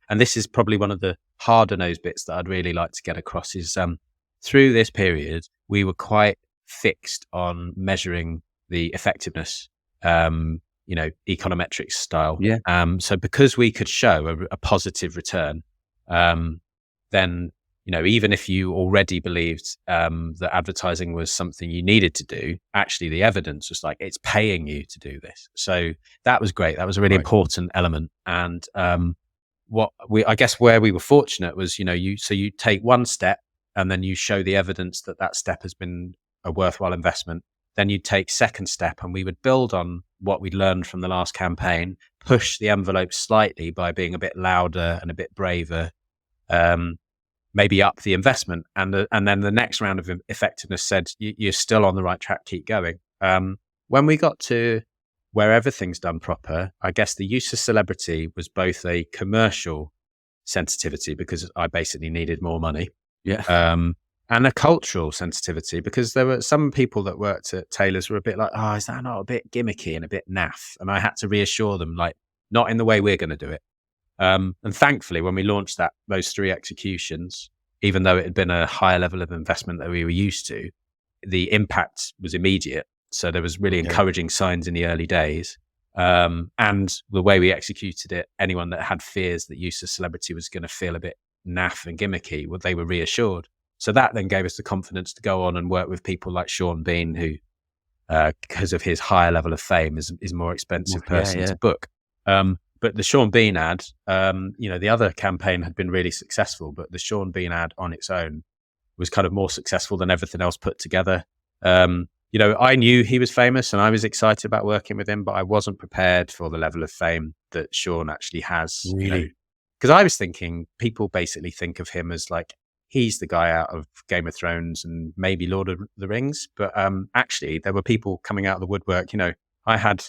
and this is probably one of the harder nosed bits that I'd really like to get across, is through this period we were quite fixed on measuring the effectiveness, econometrics style. Yeah. So because we could show a positive return, then even if you already believed that advertising was something you needed to do, actually the evidence was it's paying you to do this. So that was great. That was a really important element. And I guess where we were fortunate was, you take one step and then you show the evidence that step has been a worthwhile investment. Then you'd take second step, and we would build on what we'd learned from the last campaign, push the envelope slightly by being a bit louder and a bit braver, maybe up the investment. And then the next round of effectiveness said, you're still on the right track, keep going. When we got to where everything's done proper, I guess the use of celebrity was both a commercial sensitivity, because I basically needed more money. Yeah. And a cultural sensitivity, because there were some people that worked at Taylor's were a bit like, is that not a bit gimmicky and a bit naff? And I had to reassure them, not in the way we're going to do it. And thankfully, when we launched those 3 executions, even though it had been a higher level of investment that we were used to, the impact was immediate. So there was really encouraging signs in the early days. And the way we executed it, anyone that had fears that use of celebrity was going to feel a bit naff and gimmicky, they were reassured. So that then gave us the confidence to go on and work with people like Sean Bean, who, because of his higher level of fame, is a more expensive person to book. But the Sean Bean ad, the other campaign had been really successful, but the Sean Bean ad on its own was kind of more successful than everything else put together. I knew he was famous and I was excited about working with him, but I wasn't prepared for the level of fame that Sean actually has. Really? Because I was thinking people basically think of him as he's the guy out of Game of Thrones and maybe Lord of the Rings. But actually, there were people coming out of the woodwork. I had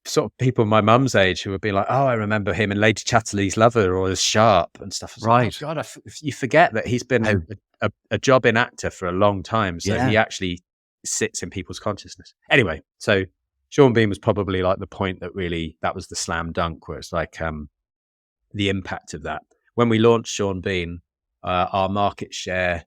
sort of people my mum's age who would be like, I remember him in Lady Chatterley's Lover or as Sharp and stuff. Right. God, you forget that he's been a jobbing actor for a long time. So he actually sits in people's consciousness. Anyway, so Sean Bean was probably the point that was the slam dunk, where it's the impact of that. When we launched Sean Bean, our market share,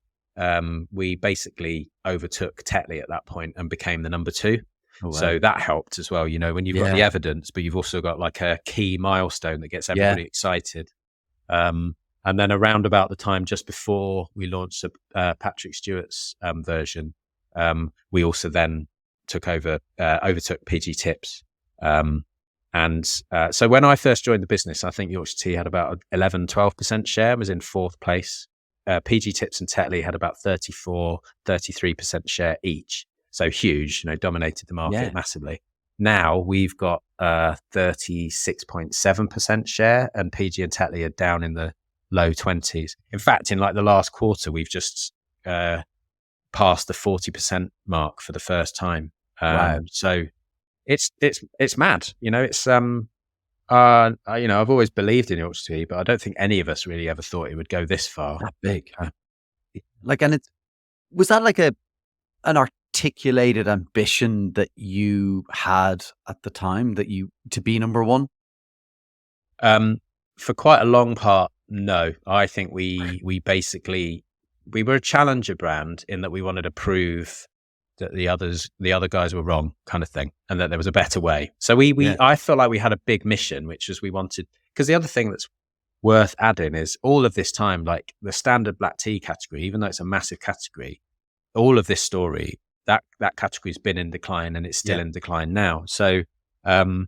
we basically overtook Tetley at that point and became the number 2. Oh, wow. So that helped as well, when you've got the evidence, but you've also got a key milestone that gets everybody excited. And then around about the time just before we launched Patrick Stewart's version, we also then overtook PG Tips. So when I first joined the business, I think Yorkshire Tea had about 11-12% share, was in 4th place. PG Tips and Tetley had about 34-33% share each. So huge, dominated the market massively. Now we've got 36.7% share, and PG and Tetley are down in the low 20s. In fact, in the last quarter, we've just passed the 40% mark for the first time. Wow. So it's mad. I've always believed in Yorkshire Tea, but I don't think any of us really ever thought it would go this far. That big. Uh, Like, and was that like an articulated ambition that you had at the time to be number one? for quite a long part, no. I think we basically we were a challenger brand in that we wanted to prove that the other guys were wrong, kind of thing, and that there was a better way. So Yeah. I felt like we had a big mission, which was we wanted, because the other thing that's worth adding is all of this time, like the standard black tea category, even though it's a massive category, all of this story, that category's been in decline and it's still Yeah. in decline now. So um,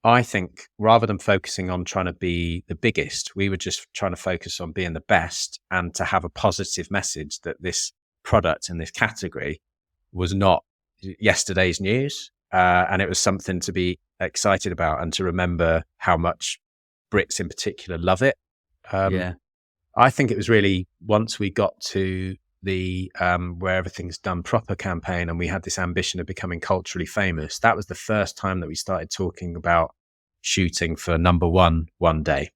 I think rather than focusing on trying to be the biggest, we were just trying to focus on being the best and to have a positive message that this product in this category was not yesterday's news. And it was something to be excited about and to remember how much Brits in particular love it. Um, Yeah. I think it was really once we got to the where everything's done proper campaign and we had this ambition of becoming culturally famous, that was the first time that we started talking about shooting for number one day.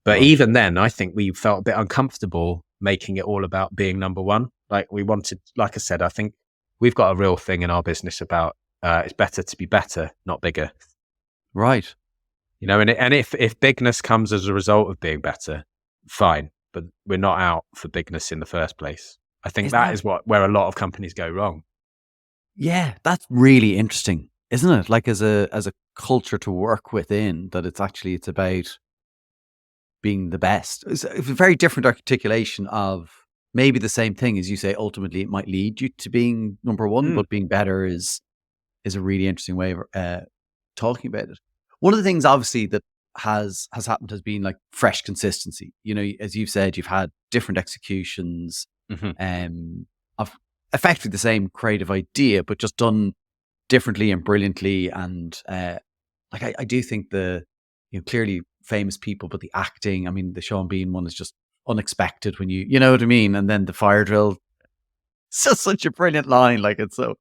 But Right. even then, I think we felt a bit uncomfortable making it all about being number one. Like we wanted, like I said, I think we've got a real thing in our business about it's better to be better, not bigger. Right. And if bigness comes as a result of being better, fine. But we're not out for bigness in the first place. I think Isn't that that is where a lot of companies go wrong. Yeah, that's really interesting, isn't it? Like as a culture to work within, that it's about being the best. It's a very different articulation of maybe the same thing as you say. Ultimately, it might lead you to being number one, Mm. but being better is a really interesting way of talking about it. One of the things, obviously, that has happened has been like fresh consistency. You know, as you've said, you've had different executions Hmm. of effectively the same creative idea, but just done differently and brilliantly. And like I do think clearly famous people, but the acting. I mean, the Sean Bean one is just unexpected when you know what I mean. And then the fire drill, it's just such a brilliant line. Like it's so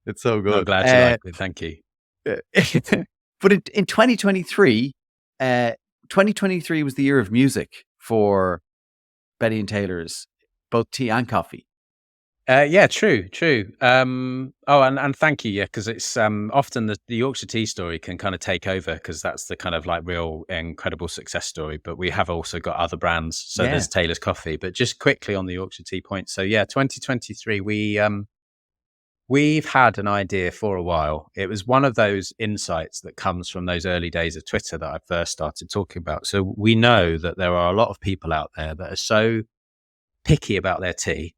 I'm good. glad you liked it. Thank you. But in 2023, 2023 was the year of music for Betty and Taylor's, both tea and coffee. Yeah, true. And thank you. Yeah, because it's often the Yorkshire Tea story can kind of take over because that's the kind of like real incredible success story. But we have also got other brands. So Yeah. there's Taylor's Coffee. But just quickly on the Yorkshire Tea point. So yeah, 2023, we've had an idea for a while. It was one of those insights that comes from those early days of Twitter that I first started talking about. So we know that there are a lot of people out there that are so picky about their tea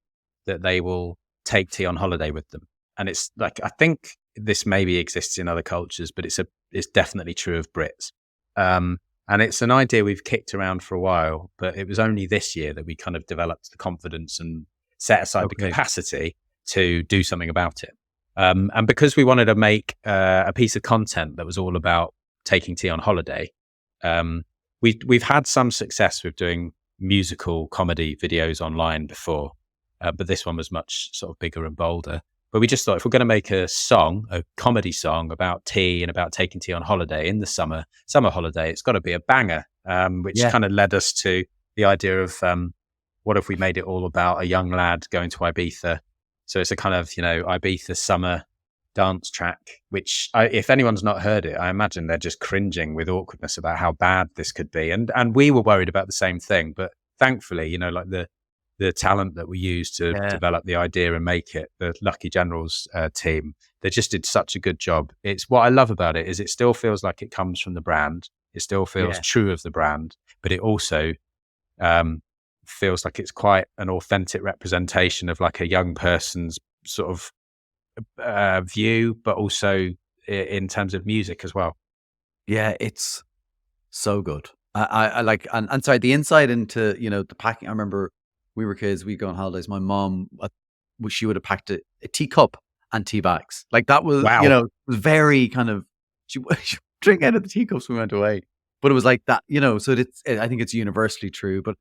that they will take tea on holiday with them. And it's like, I think this maybe exists in other cultures, but it's definitely true of Brits. And it's an idea we've kicked around for a while, but it was only this year that we kind of developed the confidence and set aside the Okay. capacity to do something about it. And because we wanted to make a piece of content that was all about taking tea on holiday, we've had some success with doing musical comedy videos online before, but this one was much sort of bigger and bolder. But we just thought if we're going to make a comedy song about tea and about taking tea on holiday in the summer holiday, it's got to be a banger, which Yeah. kind of led us to the idea of what if we made it all about a young lad going to Ibiza? So it's a kind of, Ibiza summer dance track, which if anyone's not heard it, I imagine they're just cringing with awkwardness about how bad this could be. And we were worried about the same thing, but thankfully, like the talent that we used to develop the idea and make it, the Lucky Generals team, they just did such a good job. It's what I love about it is it still feels like it comes from the brand. It still feels true of the brand, but it also feels like it's quite an authentic representation of like a young person's sort of view, but also in terms of music as well. Yeah, it's so good. I like, and sorry, the insight into, the packing. I remember we were kids, we'd go on holidays. My mom, she would have packed a teacup and tea bags. Like that was, Wow. it was very kind of, she would drink out of the teacups when we went away. But it was like that, so I think it's universally true. But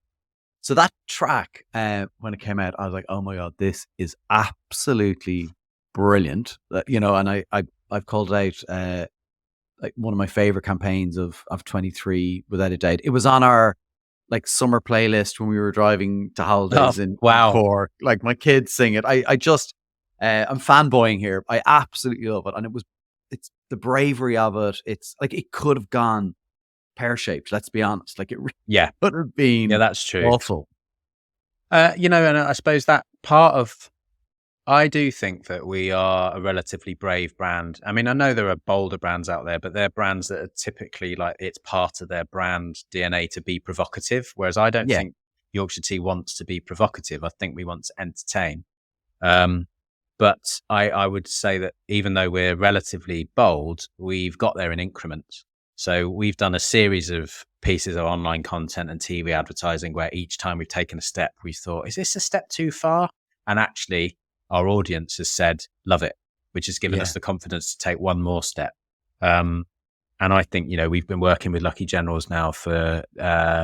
so that track, when it came out, I was like, oh my God, this is absolutely brilliant. And I've called it out like one of my favorite campaigns of 23 without a doubt. It was on our like summer playlist when we were driving to holidays in wow. Cork. Like my kids sing it. I just I'm fanboying here. I absolutely love it. And it's the bravery of it. It's like it could have gone pear-shaped, let's be honest. Like it really could have been that's true. awful. And I suppose that part of, I do think that we are a relatively brave brand. I mean, I know there are bolder brands out there, but they're brands that are typically like it's part of their brand DNA to be provocative. Whereas I don't think Yorkshire Tea wants to be provocative. I think we want to entertain. But I would say that even though we're relatively bold, we've got there in increments. So we've done a series of pieces of online content and TV advertising where each time we've taken a step, we thought, is this a step too far? And actually, our audience has said, love it, which has given us the confidence to take one more step. And I think, we've been working with Lucky Generals now for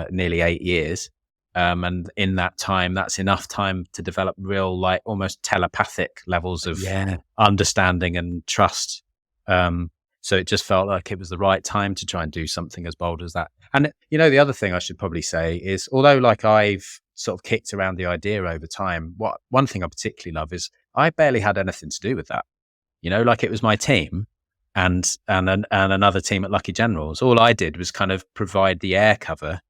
nearly 8 years. And in that time, that's enough time to develop real, like almost telepathic levels of understanding and trust. So it just felt like it was the right time to try and do something as bold as that. And, the other thing I should probably say is, although like I've sort of kicked around the idea over time, one thing I particularly love is I barely had anything to do with that. Like it was my team and another team at Lucky Generals. All I did was kind of provide the air cover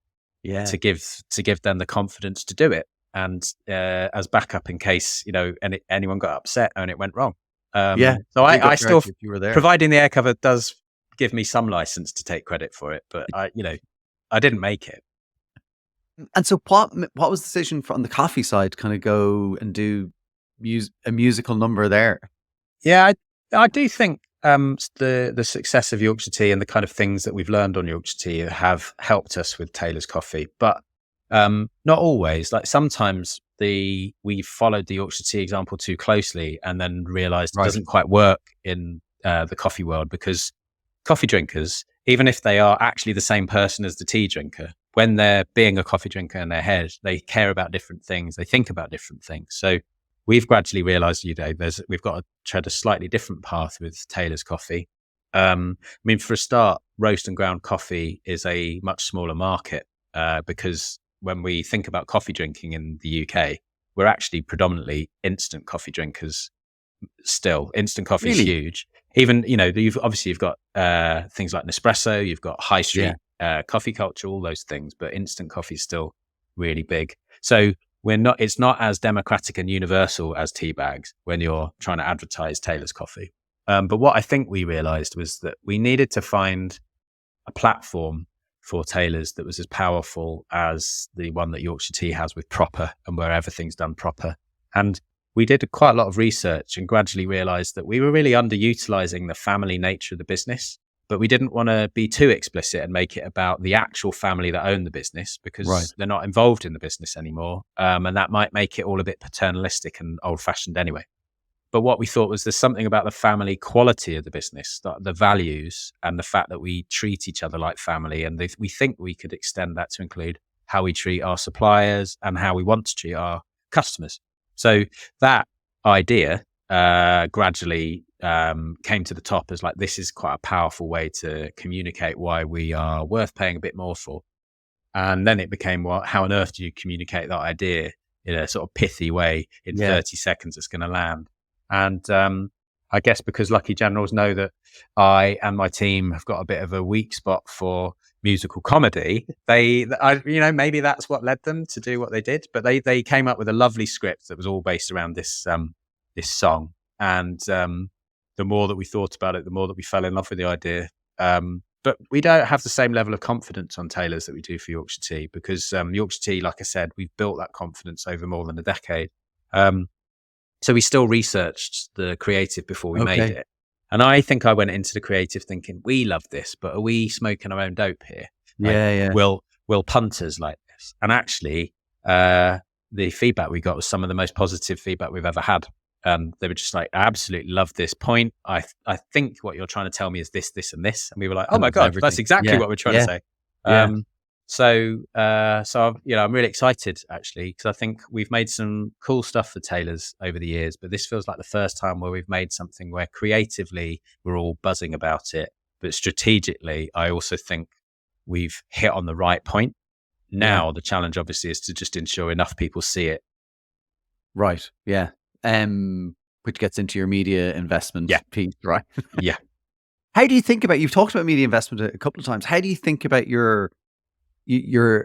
to give them the confidence to do it. And as backup in case, anyone got upset and it went wrong. So I still, you were there. Providing the air cover does give me some license to take credit for it, but I didn't make it. And so what was the decision on the coffee side to kind of go and do a musical number there? Yeah, I do think the success of Yorkshire Tea and the kind of things that we've learned on Yorkshire Tea have helped us with Taylor's Coffee, but not always. Like sometimes we followed the Yorkshire Tea example too closely and then realized it doesn't quite work in the coffee world, because coffee drinkers, even if they are actually the same person as the tea drinker, when they're being a coffee drinker in their head, they care about different things. They think about different things. So we've gradually realized, we've got to tread a slightly different path with Taylor's Coffee. I mean, for a start, roast and ground coffee is a much smaller market because when we think about coffee drinking in the UK, we're actually predominantly instant coffee drinkers still. Instant coffee is huge. Even, you've got things like Nespresso, you've got high street coffee culture, all those things, but instant coffee is still really big. So it's not as democratic and universal as tea bags when you're trying to advertise Taylor's Coffee. But what I think we realized was that we needed to find a platform for Taylor's that was as powerful as the one that Yorkshire Tea has with proper, and where everything's done proper. And we did quite a lot of research and gradually realized that we were really underutilizing the family nature of the business, but we didn't want to be too explicit and make it about the actual family that own the business, because they're not involved in the business anymore. And that might make it all a bit paternalistic and old fashioned anyway. But what we thought was there's something about the family quality of the business, the values and the fact that we treat each other like family. And we think we could extend that to include how we treat our suppliers and how we want to treat our customers. So that idea gradually came to the top as like, this is quite a powerful way to communicate why we are worth paying a bit more for. And then it became, well, how on earth do you communicate that idea in a sort of pithy way in 30 seconds it's going to land? And I guess because Lucky Generals know that I and my team have got a bit of a weak spot for musical comedy, maybe that's what led them to do what they did. But they came up with a lovely script that was all based around this song. And the more that we thought about it, the more that we fell in love with the idea. But we don't have the same level of confidence on Taylor's that we do for Yorkshire Tea, because Yorkshire Tea, like I said, we've built that confidence over more than a decade. So we still researched the creative before we made it. And I think I went into the creative thinking, we love this, but are we smoking our own dope here? Will punters like this? And actually, the feedback we got was some of the most positive feedback we've ever had. They were just like, I absolutely love this point. I think what you're trying to tell me is this, this, and this. And we were like, oh my God, that's exactly what we're trying to say. So I'm really excited actually, because I think we've made some cool stuff for Taylor's over the years, but this feels like the first time where we've made something where creatively we're all buzzing about it. But strategically, I also think we've hit on the right point. Now, the challenge obviously is to just ensure enough people see it. Right. Yeah. Which gets into your media investment piece, right? Yeah. How do you think about, you've talked about media investment a couple of times. How do you think about your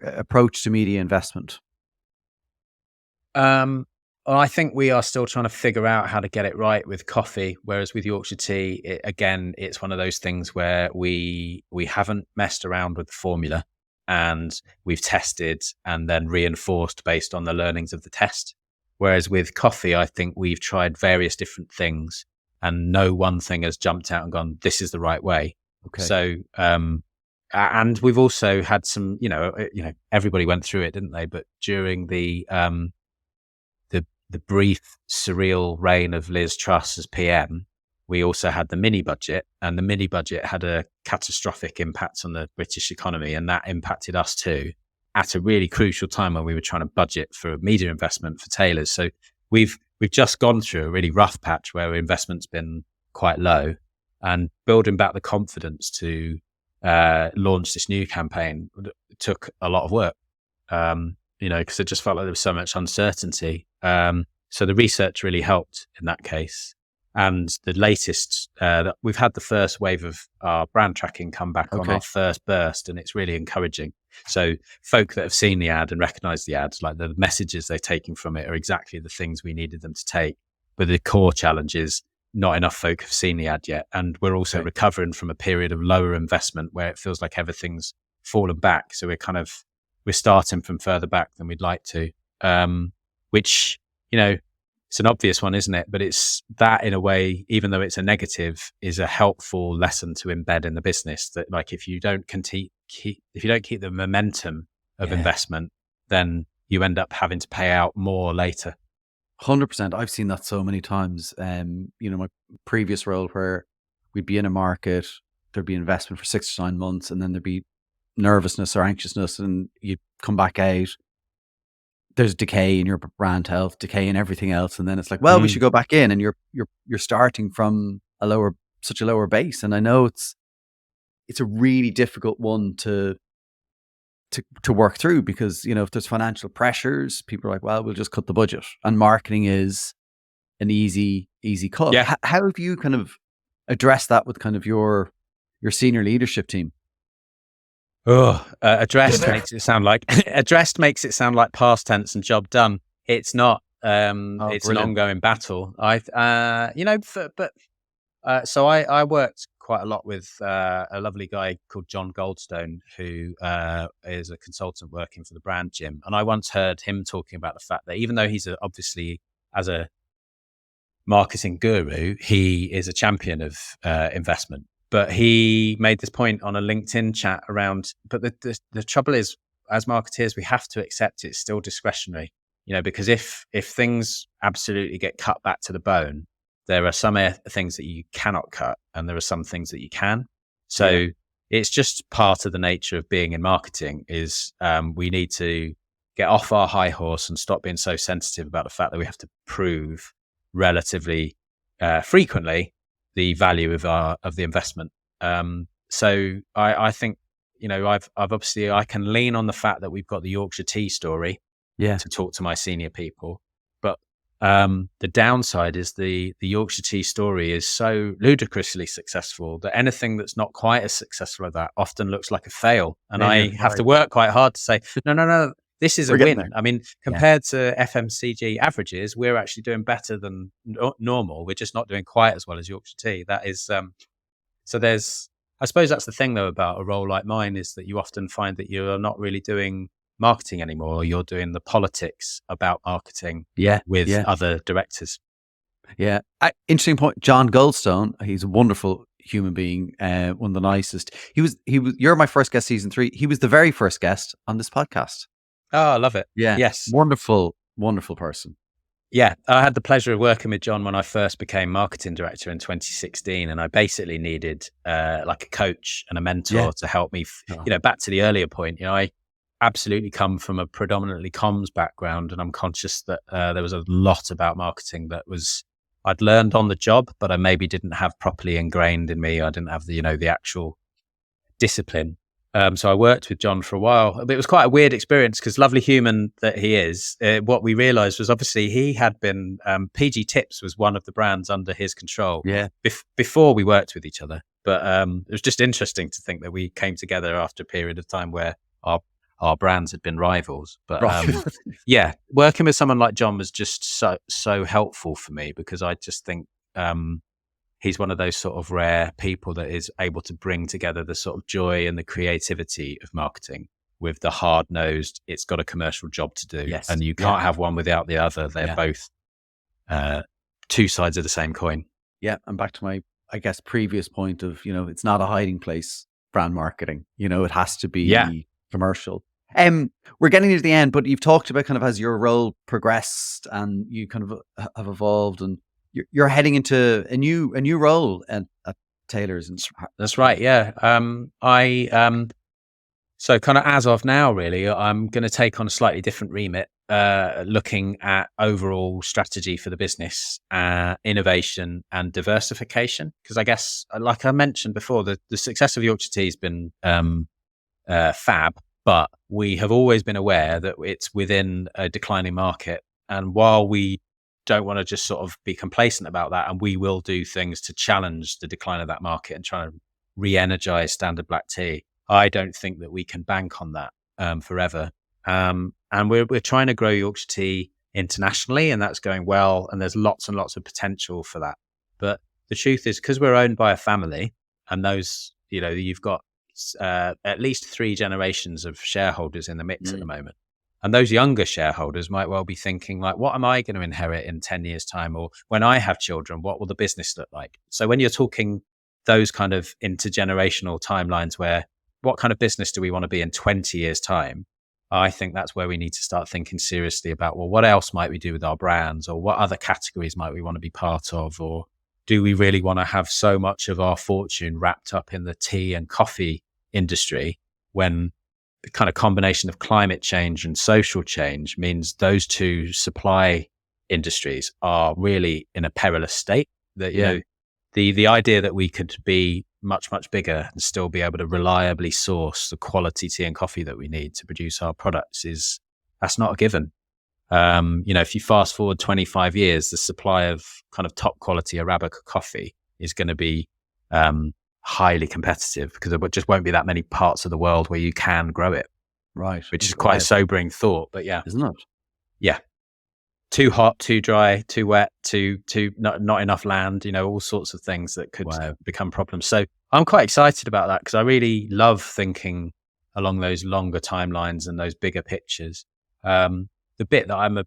approach to media investment? I think we are still trying to figure out how to get it right with coffee, whereas with Yorkshire Tea, it's one of those things where we haven't messed around with the formula, and we've tested and then reinforced based on the learnings of the test. Whereas with coffee, I think we've tried various different things, and no one thing has jumped out and gone, this is the right way. Okay. So, and we've also had some, everybody went through it, didn't they? But during the brief, surreal reign of Liz Truss as PM, we also had the mini budget, and the mini budget had a catastrophic impact on the British economy, and that impacted us too, at a really crucial time when we were trying to budget for media investment for tailors. So we've just gone through a really rough patch where investment's been quite low, and building back the confidence to launch this new campaign took a lot of work. Because it just felt like there was so much uncertainty. So the research really helped in that case. And the latest, we've had the first wave of our brand tracking come back on our first burst, and it's really encouraging. So folk that have seen the ad and recognize the ads, like the messages they're taking from it are exactly the things we needed them to take. But the core challenge is not enough folk have seen the ad yet. And we're also recovering from a period of lower investment where it feels like everything's fallen back. So we're starting from further back than we'd like to, which, it's an obvious one, isn't it? But it's that, in a way, even though it's a negative, is a helpful lesson to embed in the business, that like, if you don't keep the momentum of investment, then you end up having to pay out more later. 100%. I've seen that so many times. My previous role, where we'd be in a market, there'd be investment for 6 to 9 months, and then there'd be nervousness or anxiousness, and you come back out, there's decay in your brand health, decay in everything else, and then it's like, well, we should go back in, and you're starting from such a lower base. And I know it's a really difficult one to work through, because if there's financial pressures, people are like, well, we'll just cut the budget, and marketing is an easy cut. How have you kind of addressed that with kind of your senior leadership team? Addressed makes it sound like past tense and job done. It's not. It's an ongoing battle. So I worked quite a lot with a lovely guy called John Goldstone, who is a consultant working for the brand gym. And I once heard him talking about the fact that even though he's obviously, as a marketing guru, he is a champion of investment. But he made this point on a LinkedIn chat around, but the trouble is, as marketeers, we have to accept it's still discretionary, because if things absolutely get cut back to the bone, there are some things that you cannot cut, and there are some things that you can. So it's just part of the nature of being in marketing is we need to get off our high horse and stop being so sensitive about the fact that we have to prove relatively frequently the value of the investment. So I think, I've obviously, I can lean on the fact that we've got the Yorkshire Tea story to talk to my senior people. But the downside is the Yorkshire Tea story is so ludicrously successful that anything that's not quite as successful as that often looks like a fail. And I have to work quite hard to say, no, this is a win. I mean, compared to FMCG averages, we're actually doing better than normal. We're just not doing quite as well as Yorkshire Tea. That is, so I suppose that's the thing though about a role like mine, is that you often find that you're not really doing marketing anymore. You're doing the politics about marketing with other directors. Yeah. Interesting point. John Goldstone, he's a wonderful human being, one of the nicest. He was, you're my first guest, season 3. He was the very first guest on this podcast. Oh, I love it. Yeah. Yes. Wonderful person. Yeah. I had the pleasure of working with John when I first became marketing director in 2016. And I basically needed like a coach and a mentor to help me, back to the earlier point. I absolutely come from a predominantly comms background, and I'm conscious that there was a lot about marketing that was I'd learned on the job, but I maybe didn't have properly ingrained in me. I didn't have the actual discipline. So I worked with John for a while. It was quite a weird experience because, lovely human that he is, what we realized was obviously he had been, PG Tips was one of the brands under his control before we worked with each other. But it was just interesting to think that we came together after a period of time where our brands had been rivals. But yeah, working with someone like John was just so helpful for me, because I just think he's one of those sort of rare people that is able to bring together the sort of joy and the creativity of marketing with the hard-nosed, it's got a commercial job to do. Yes. And you can't have one without the other. They're both two sides of the same coin. Yeah. And back to my, I guess, previous point of, it's not a hiding place, brand marketing. It has to be commercial. We're getting to the end, but you've talked about kind of as your role progressed and you kind of have evolved, and you're heading into a new role at Taylor's. And that's right. Yeah. So kind of as of now, really, I'm going to take on a slightly different remit, looking at overall strategy for the business, innovation and diversification. Because I guess, like I mentioned before, the success of Yorkshire Tea has been fab, but we have always been aware that it's within a declining market. And while we don't want to just sort of be complacent about that, and we will do things to challenge the decline of that market and try to re-energize standard black tea, I don't think that we can bank on that forever. And we're trying to grow Yorkshire Tea internationally, and that's going well. And there's lots and lots of potential for that. But the truth is, because we're owned by a family, and those, you've got at least 3 generations of shareholders in the mix at the moment. And those younger shareholders might well be thinking, like, what am I going to inherit in 10 years' time? Or when I have children, what will the business look like? So when you're talking those kind of intergenerational timelines, where what kind of business do we want to be in 20 years' time? I think that's where we need to start thinking seriously about, well, what else might we do with our brands? Or what other categories might we want to be part of? Or do we really want to have so much of our fortune wrapped up in the tea and coffee industry, when the kind of combination of climate change and social change means those two supply industries are really in a perilous state? That the idea that we could be much bigger and still be able to reliably source the quality tea and coffee that we need to produce our products that's not a given. If you fast forward 25 years, the supply of kind of top quality Arabica coffee is going to be highly competitive, because there just won't be that many parts of the world where you can grow it. Right. Which is quite a sobering thought, but yeah. Isn't it? Yeah. Too hot, too dry, too wet, too not enough land, all sorts of things that could become problems. So I'm quite excited about that, because I really love thinking along those longer timelines and those bigger pictures. The bit that I'm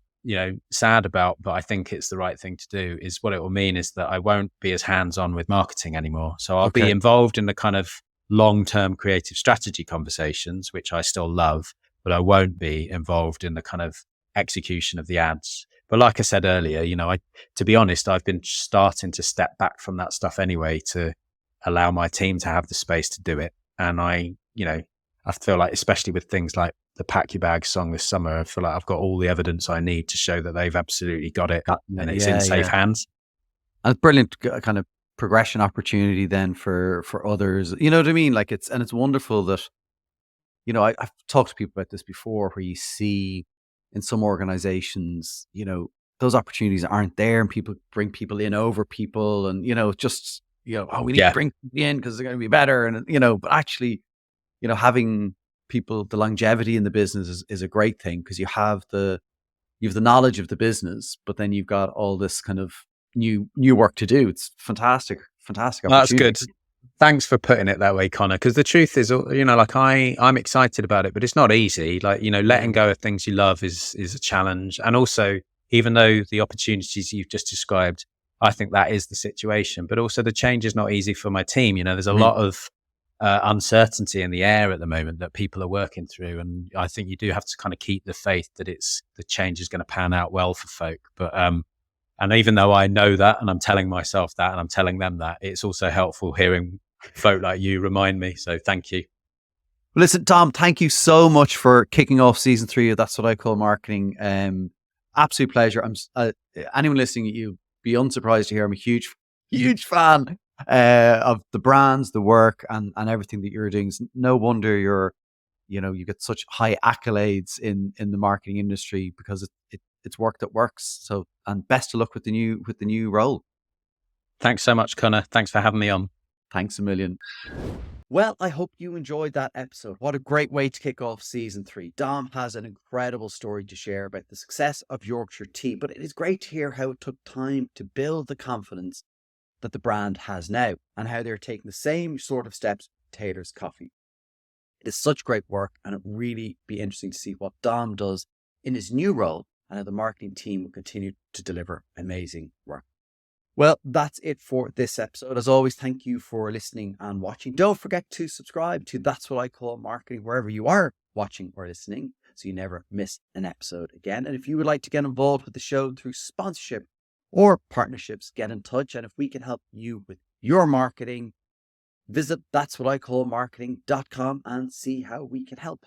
sad about, but I think it's the right thing to do, is what it will mean is that I won't be as hands-on with marketing anymore. So I'll be involved in the kind of long-term creative strategy conversations, which I still love, but I won't be involved in the kind of execution of the ads. But like I said earlier, to be honest, I've been starting to step back from that stuff anyway, to allow my team to have the space to do it. And I feel like, especially with things like the Pack Your Bags song this summer, I feel like I've got all the evidence I need to show that they've absolutely got it and it's in safe hands. And it's brilliant kind of progression opportunity then for others. You know what I mean? Like it's wonderful that, I've talked to people about this before, where you see in some organizations, those opportunities aren't there, and people bring people in over people, and, we need to bring people in because they're going to be better. And, but actually, having people, the longevity in the business is a great thing, because you have the knowledge of the business, but then you've got all this kind of new work to do. It's fantastic opportunity. That's good. Thanks for putting it that way, Connor, because the truth is, I'm excited about it, but it's not easy. Like, letting go of things you love is a challenge. And also, even though the opportunities you've just described, I think that is the situation, but also the change is not easy for my team. There's a lot of uncertainty in the air at the moment that people are working through. And I think you do have to kind of keep the faith that the change is going to pan out well for folk. But, and even though I know that, and I'm telling myself that, and I'm telling them that, it's also helpful hearing folk like you remind me. So thank you. Listen, Dom, thank you so much for kicking off season 3 of That's What I Call Marketing. Absolute pleasure. Anyone listening, you'll be unsurprised to hear I'm a huge fan of the brands, the work, and everything that you're doing. No wonder you get such high accolades in the marketing industry, because it's work that works. So, and best of luck with the new role. Thanks so much, Connor. Thanks for having me on. Thanks a million. Well, I hope you enjoyed that episode. What a great way to kick off season 3. Dom has an incredible story to share about the success of Yorkshire Tea, but it is great to hear how it took time to build the confidence that the brand has now, and how they're taking the same sort of steps with Taylor's Coffee. It is such great work, and it really be interesting to see what Dom does in his new role, and how the marketing team will continue to deliver amazing work. Well, that's it for this episode. As always, thank you for listening and watching. Don't forget to subscribe to That's What I Call Marketing wherever you are watching or listening, so you never miss an episode again. And if you would like to get involved with the show through sponsorship or partnerships, get in touch. And if we can help you with your marketing, visit that'swhaticallmarketing.com and see how we can help.